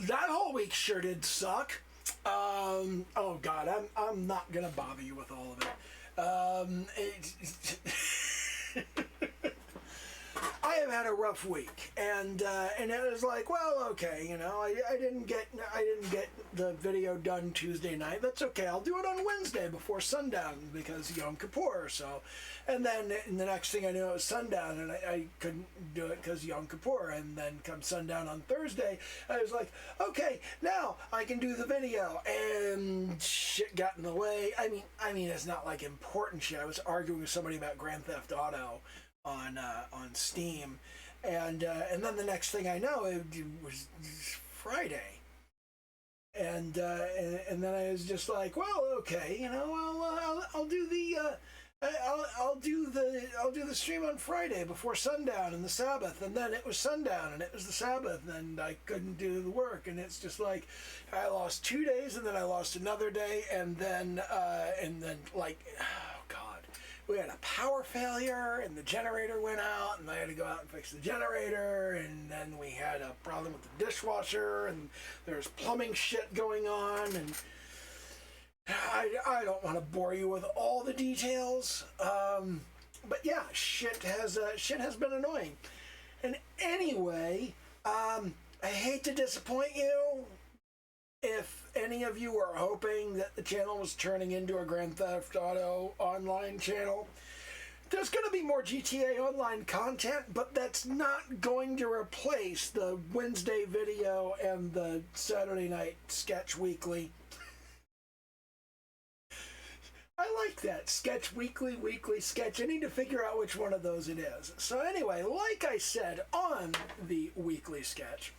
that whole week sure did suck. Oh God, I'm not gonna bother you with all of it. I have had a rough week, and it was like, well, okay, you know, I didn't get the video done Tuesday night. That's okay. I'll do it on Wednesday before sundown because Yom Kippur. So, and then the next thing I knew, it was sundown, and I couldn't do it because Yom Kippur. And then come sundown on Thursday, I was like, okay, now I can do the video, and shit got in the way. I mean, it's not like important shit. I was arguing with somebody about Grand Theft Auto on Steam, and then the next thing I know, it was Friday, and then I was just like, well, okay, you know, I'll do the I'll do the stream on Friday before sundown and the Sabbath, and then it was sundown and it was the Sabbath, and I couldn't do the work, and it's just like I lost 2 days, and then I lost another day, and then like, oh God. We had a power failure, and the generator went out, and I had to go out and fix the generator, and then we had a problem with the dishwasher, and there's plumbing shit going on, and I don't want to bore you with all the details, but yeah, shit has been annoying. And anyway, I hate to disappoint you. If any of you are hoping that the channel was turning into a Grand Theft Auto online channel, there's going to be more GTA Online content, but that's not going to replace the Wednesday video and the Saturday night sketch weekly. I like that. Sketch weekly, weekly sketch. I need to figure out which one of those it is. So anyway, like I said, on the weekly sketch,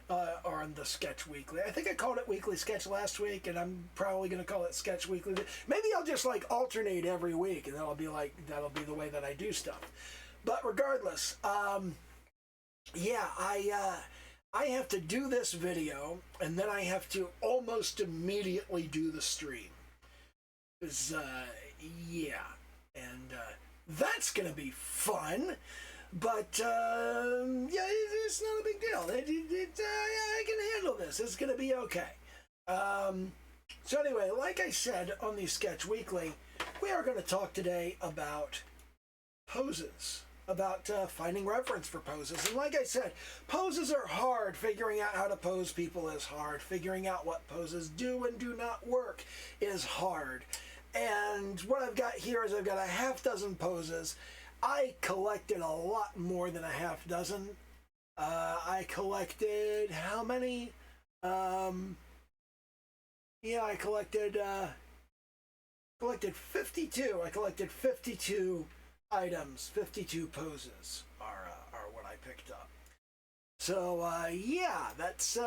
or on the Sketch Weekly. I think I called it Weekly Sketch last week, and I'm probably going to call it Sketch Weekly. Maybe I'll just like alternate every week, and that'll be the way that I do stuff. But regardless, yeah, I have to do this video, and then I have to almost immediately do the stream. Yeah, and that's going to be fun. But, yeah, it's not a big deal. I can handle this. It's going to be okay. So anyway, like I said on the Sketch Weekly, we are going to talk today about poses, about finding reference for poses. And like I said, poses are hard. Figuring out how to pose people is hard. Figuring out what poses do and do not work is hard. And what I've got here is I've got a half dozen poses. I collected a lot more than a half dozen. I collected how many? Yeah, I collected 52. I collected 52 items, 52 poses are what I picked up. So yeah, that's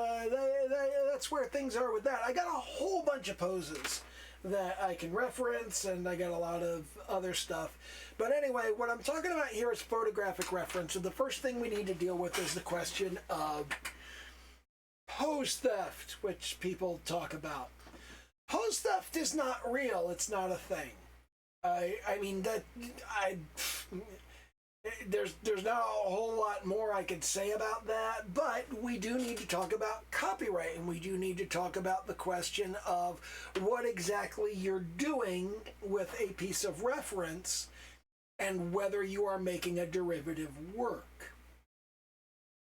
where things are with that. I got a whole bunch of poses that I can reference, and I got a lot of other stuff. But anyway, what I'm talking about here is photographic reference, and the first thing we need to deal with is the question of pose theft, which people talk about. Pose theft is not real. It's not a thing. I mean, there's not a whole lot more I could say about that, but we do need to talk about copyright, and we do need to talk about the question of what exactly you're doing with a piece of reference and whether you are making a derivative work.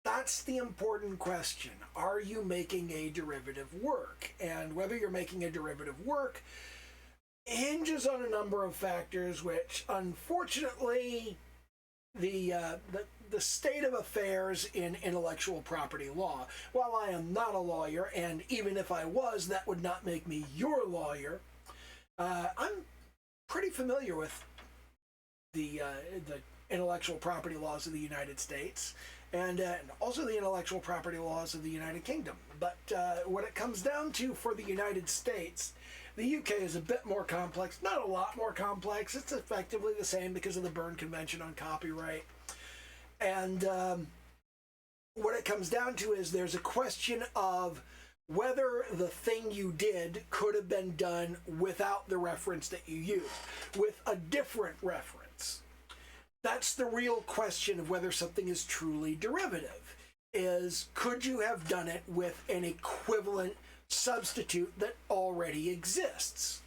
That's the important question. Are you making a derivative work? And whether you're making a derivative work hinges on a number of factors, which unfortunately the state of affairs in intellectual property law. While I am not a lawyer, and even if I was, that would not make me your lawyer, I'm pretty familiar with the intellectual property laws of the United States, and also the intellectual property laws of the United Kingdom. But when it comes down to, for the United States, the UK is a bit more complex, not a lot more complex. It's effectively the same because of the Berne Convention on Copyright. And what it comes down to is there's a question of whether the thing you did could have been done without the reference that you used, with a different reference. That's the real question of whether something is truly derivative. is, could you have done it with an equivalent substitute that already exists?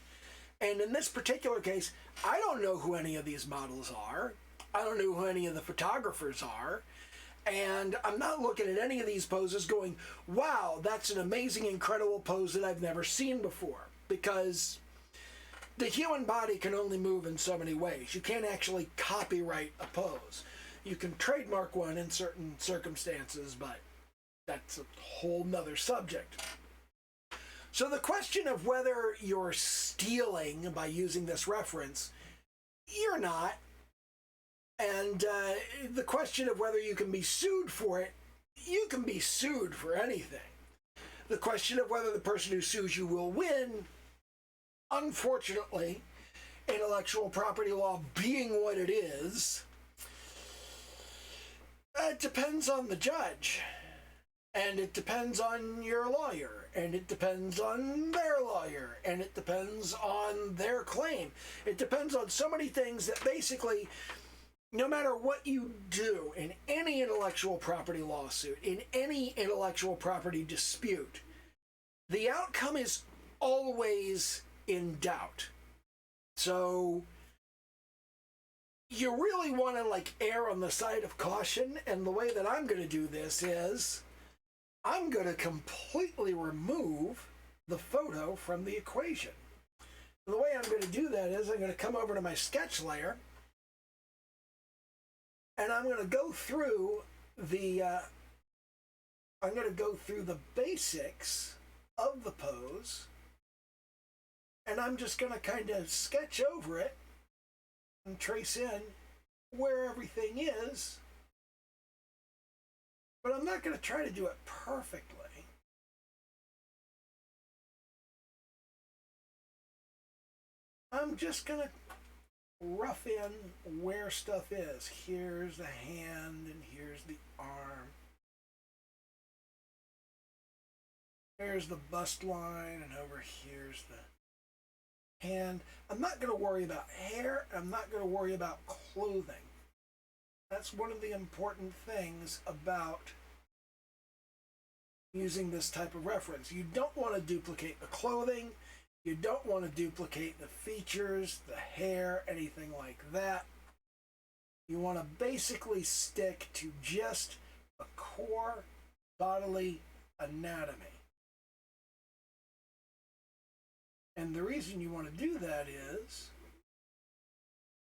And in this particular case, I don't know who any of these models are. I don't know who any of the photographers are. And I'm not looking at any of these poses going, wow, that's an amazing, incredible pose that I've never seen before. Because the human body can only move in so many ways. You can't actually copyright a pose. You can trademark one in certain circumstances, but that's a whole nother subject. So the question of whether you're stealing by using this reference, you're not. And the question of whether you can be sued for it, you can be sued for anything. The question of whether the person who sues you will win, unfortunately, intellectual property law being what it is, it depends on the judge. And it depends on your lawyer, and it depends on their lawyer, and it depends on their claim. It depends on so many things that basically, no matter what you do in any intellectual property lawsuit, in any intellectual property dispute, the outcome is always in doubt. So you really want to err on the side of caution, and the way that I'm going to do this is I'm going to completely remove the photo from the equation. And the way I'm going to do that is I'm going to come over to my sketch layer, and I'm going to go through the basics of the pose, and I'm just going to kind of sketch over it and trace in where everything is. But I'm not going to try to do it perfectly. I'm just going to rough in where stuff is. Here's the hand, and here's the arm. Here's the bust line, and over here's the hand. I'm not going to worry about hair. I'm not going to worry about clothing. That's one of the important things about using this type of reference. You don't want to duplicate the clothing. You don't want to duplicate the features, the hair, anything like that. You want to basically stick to just a core bodily anatomy. And the reason you want to do that is,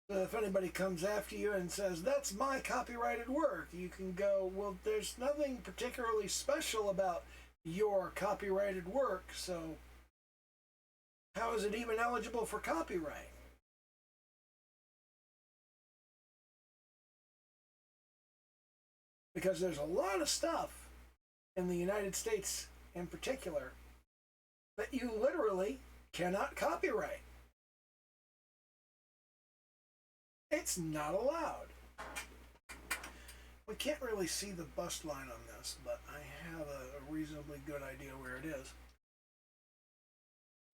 if anybody comes after you and says, that's my copyrighted work, you can go, well, there's nothing particularly special about your copyrighted work, so how is it even eligible for copyright? Because there's a lot of stuff in the United States in particular that you literally cannot copyright. It's not allowed. We can't really see the bust line on this, but I have a reasonably good idea where it is.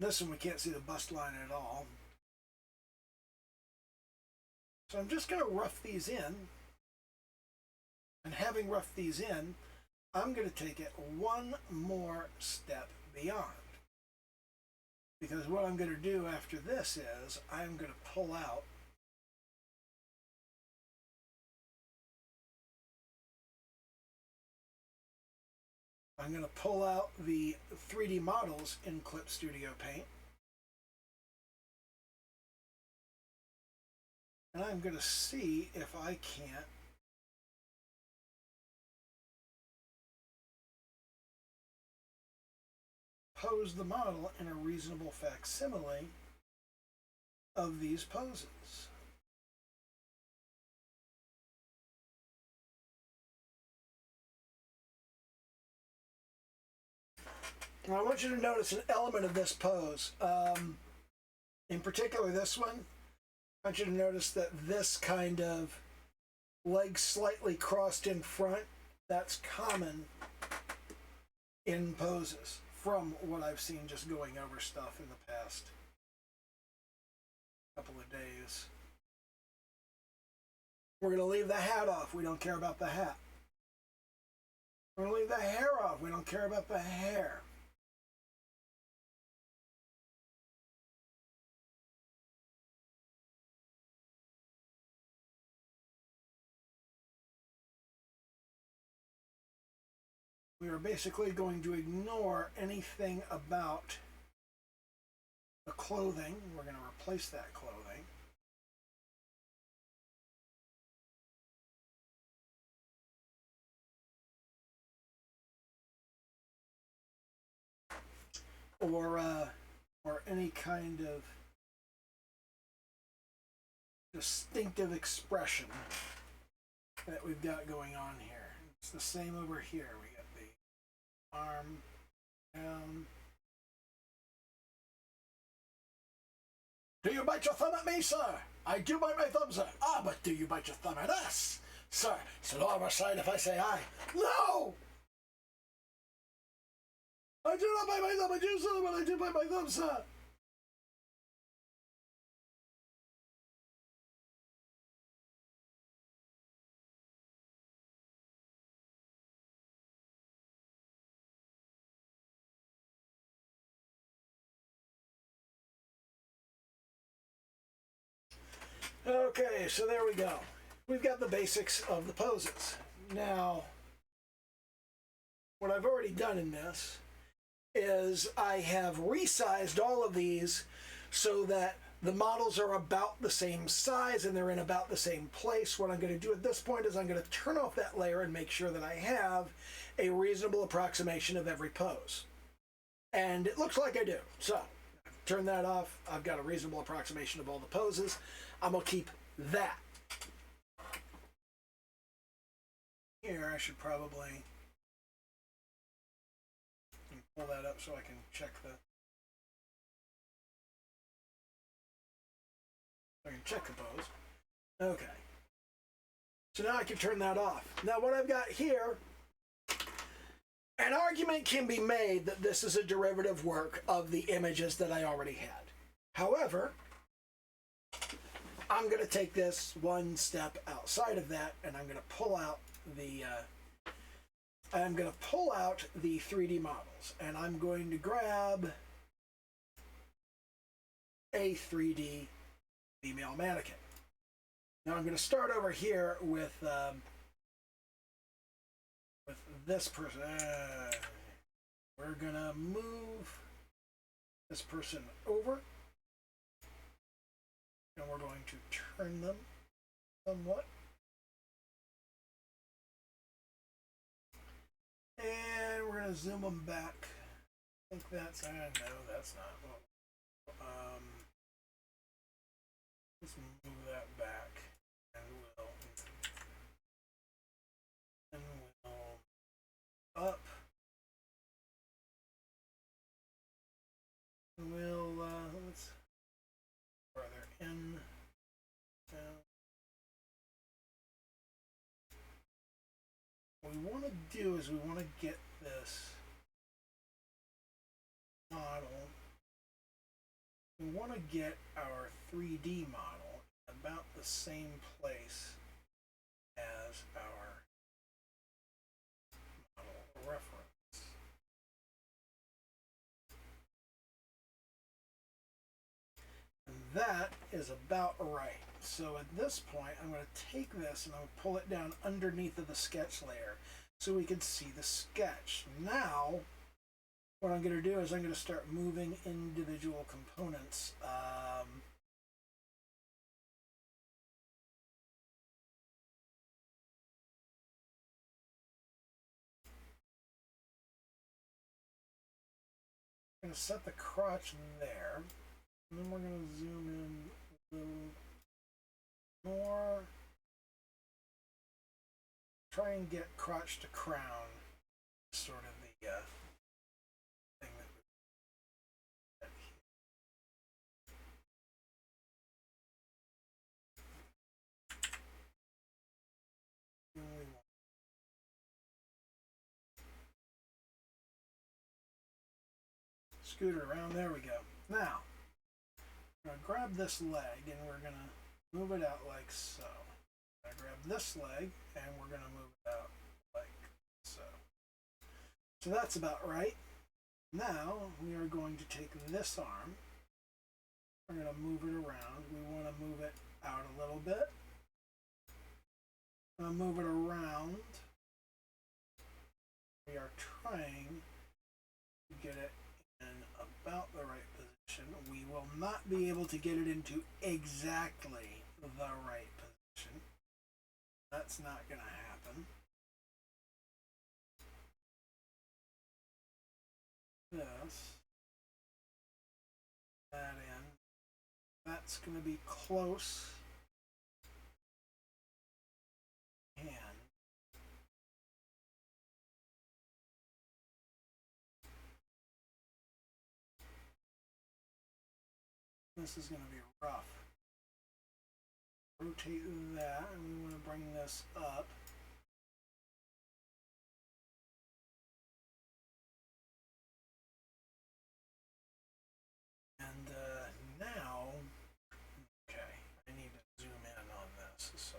This one we can't see the bust line at all. So I'm just going to rough these in. And having roughed these in, I'm going to take it one more step beyond. Because what I'm going to do after this is I'm going to pull out the 3D models in Clip Studio Paint. And I'm going to see if I can't pose the model in a reasonable facsimile of these poses. I want you to notice an element of this pose. In particular, this one. I want you to notice that this kind of legs slightly crossed in front, that's common in poses from what I've seen just going over stuff in the past couple of days. We're going to leave the hat off. We don't care about the hat. We're going to leave the hair off. We don't care about the hair. We are basically going to ignore anything about the clothing. We're going to replace that clothing. Or any kind of distinctive expression that we've got going on here. It's the same over here. We got the arm down. Do you bite your thumb at me, sir? I do bite my thumb, sir. Ah, but do you bite your thumb at us, sir? Is it on our side if I say aye? No! I do not bite my thumb at you, sir, but I do bite my thumb, sir. Okay, so there we go. We've got the basics of the poses. Now, what I've already done in this is I have resized all of these so that the models are about the same size and they're in about the same place. What I'm going to do at this point is I'm going to turn off that layer and make sure that I have a reasonable approximation of every pose. And it looks like I do. So, turn that off. I've got a reasonable approximation of all the poses. I'm going to keep that. Here, I should probably pull that up so I can check the pose. Okay. So now I can turn that off. Now what I've got here, an argument can be made that this is a derivative work of the images that I already had. However, I'm going to take this one step outside of that, and I'm going to pull out the 3D models, and I'm going to grab a 3D female mannequin. Now I'm going to start over here with this person. We're going to move this person over, and we're going to turn them somewhat. And we're going to zoom them back. I think that's, no, that's not. Let's move that back, and we'll up. We'll let's further in, down. What we want to do is we want to get this model. We want to get our 3D model about the same place as our model reference. And that is about right. So at this point, I'm going to take this and I'm going to pull it down underneath of the sketch layer so we can see the sketch. Now, what I'm going to do is I'm going to start moving individual components. I'm going to set the crotch there, and then we're going to zoom in a little more. Try and get crotch to crown, sort of the thing that we had here. Scooter around, there we go. Now, I'm going to grab this leg and we're going to move it out like so. I grab this leg and we're going to move it out like so. So that's about right. Now we are going to take this arm. We're going to move it around. We want to move it out a little bit. I'm going to move it around. We are trying to get it in about the right position. We will not be able to get it into exactly the right position. That's not going to happen. This, that in. That's going to be close. And this is going to be rough. Rotate that, and we want to bring this up. And now, okay, I need to zoom in on this. So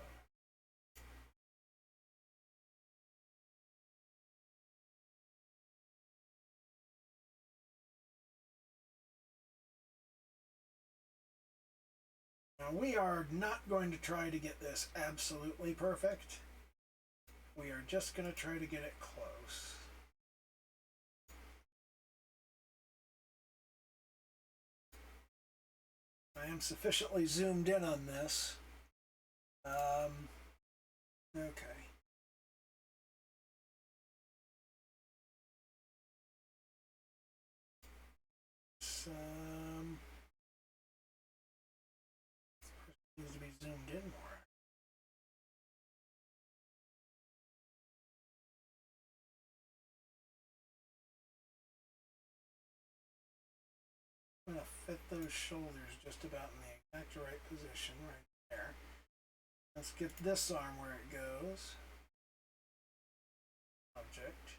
now we are not going to try to get this absolutely perfect. We are just going to try to get it close. I am sufficiently zoomed in on this. Okay. Needs to be zoomed in more. I'm going to fit those shoulders just about in the exact right position right there. Let's get this arm where it goes. Object.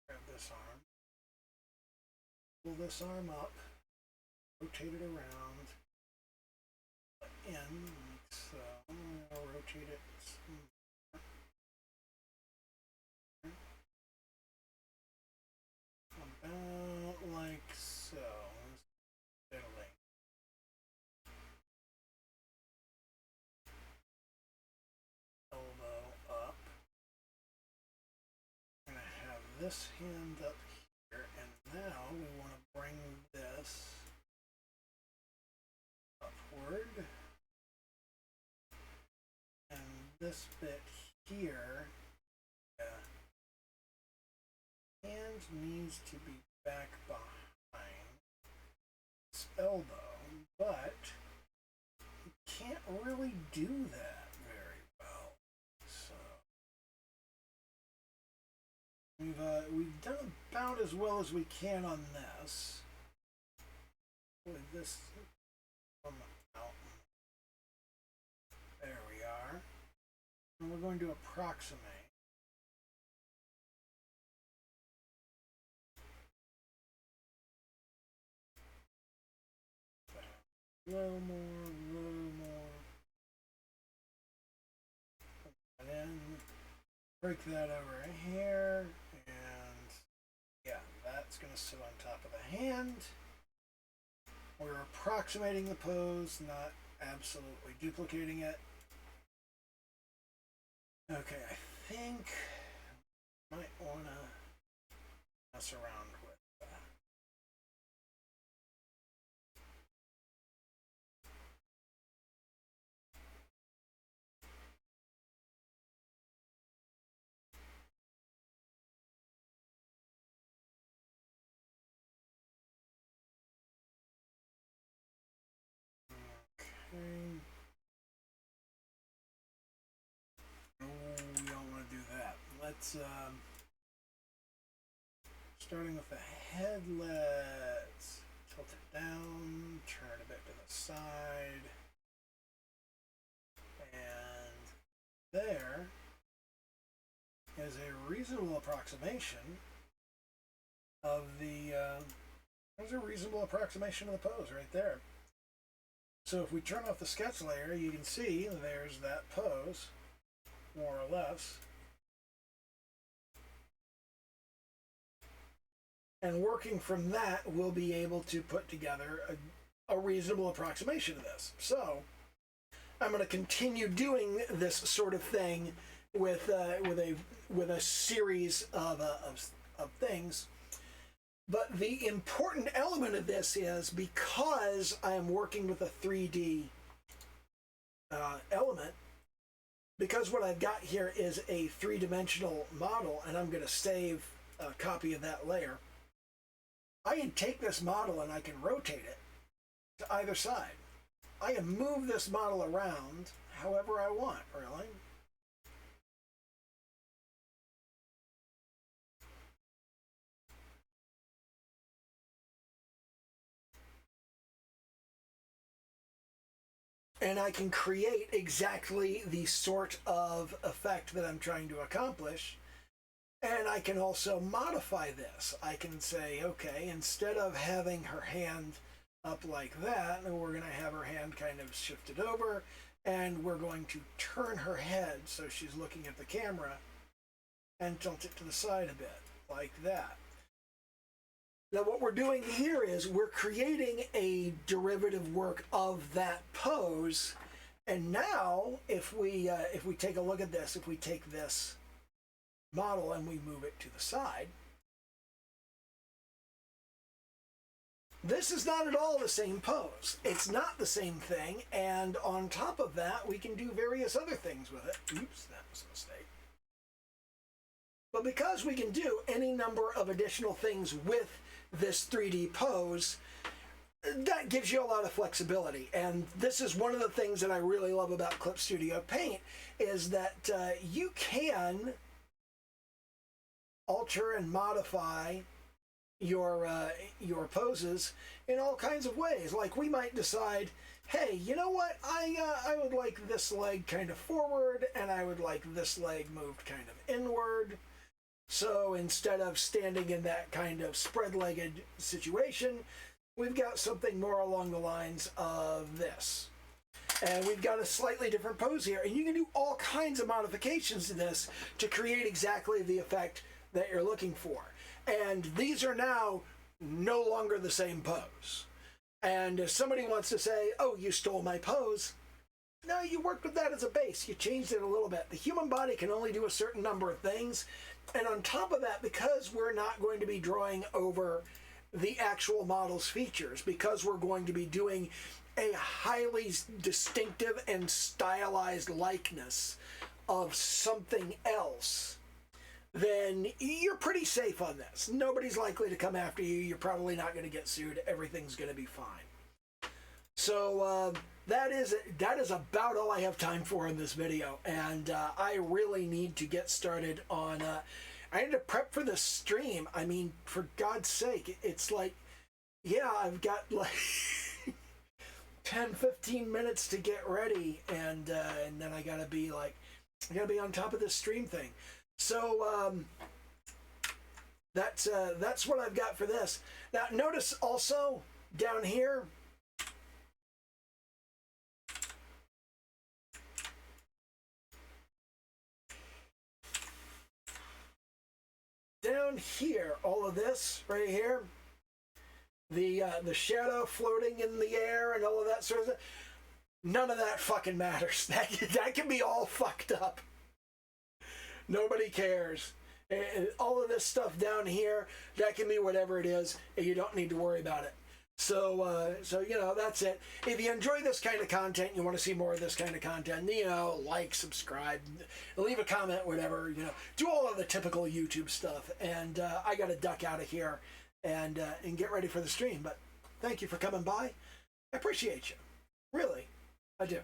Grab this arm. Pull this arm up. Rotate it around. In, like so. I'll rotate it. About like so. Fiddling. Elbow up. I'm going to have this hand up here, and now we want to bring this upward. And this bit here, hand needs to be back behind this elbow, but you can't really do that very well. So we've done about as well as we can on this. With this from out. There we are. And we're going to approximate. A little more. And then break that over here, and yeah, that's going to sit on top of the hand. We're approximating the pose, not absolutely duplicating it. Okay, I think I might want to mess around with that. Okay. No, we don't want to do that. Let's, starting with the head, let's tilt it down, turn it a bit to the side, and there is a reasonable approximation of the, there's a reasonable approximation of the pose right there. So if we turn off the sketch layer, you can see there's that pose, more or less. And working from that, we'll be able to put together a reasonable approximation of this. So I'm going to continue doing this sort of thing with a series of things. But the important element of this is, because I am working with a 3D element, because what I've got here is a three-dimensional model, and I'm going to save a copy of that layer, I can take this model and I can rotate it to either side. I can move this model around however I want, really. And I can create exactly the sort of effect that I'm trying to accomplish. And I can also modify this. I can say, okay, instead of having her hand up like that, we're going to have her hand kind of shifted over, and we're going to turn her head so she's looking at the camera and tilt it to the side a bit, like that. Now what we're doing here is we're creating a derivative work of that pose. And now if we take a look at this, if we take this model and we move it to the side, this is not at all the same pose. It's not the same thing, and on top of that, we can do various other things with it. Oops, that was a mistake. But because we can do any number of additional things with this 3D pose, that gives you a lot of flexibility. And this is one of the things that I really love about Clip Studio Paint, is that you can alter and modify your poses in all kinds of ways. Like, we might decide, hey, you know what, I would like this leg kind of forward, and I would like this leg moved kind of inward. So instead of standing in that kind of spread-legged situation, we've got something more along the lines of this. And we've got a slightly different pose here. And you can do all kinds of modifications to this to create exactly the effect that you're looking for. And these are now no longer the same pose. And if somebody wants to say, oh, you stole my pose, no, you worked with that as a base. You changed it a little bit. The human body can only do a certain number of things. And on top of that, because we're not going to be drawing over the actual model's features, because we're going to be doing a highly distinctive and stylized likeness of something else, then you're pretty safe on this. Nobody's likely to come after you. You're probably not going to get sued. Everything's going to be fine. So that is about all I have time for in this video. And I really need to get started on... I need to prep for the stream. I mean, for God's sake, it's like, yeah, I've got like 10, 15 minutes to get ready. And then I got to be on top of this stream thing. So that's what I've got for this. Now, notice also down here, all of this right here, the shadow floating in the air and all of that sort of stuff, none of that fucking matters. That can be all fucked up. Nobody cares. And all of this stuff down here, that can be whatever it is, and you don't need to worry about it. So you know, that's it. If you enjoy this kind of content, you want to see more of this kind of content, you know, like, subscribe, leave a comment, whatever, you know, do all of the typical YouTube stuff. And I got to duck out of here and get ready for the stream. But thank you for coming by. I appreciate you. Really, I do.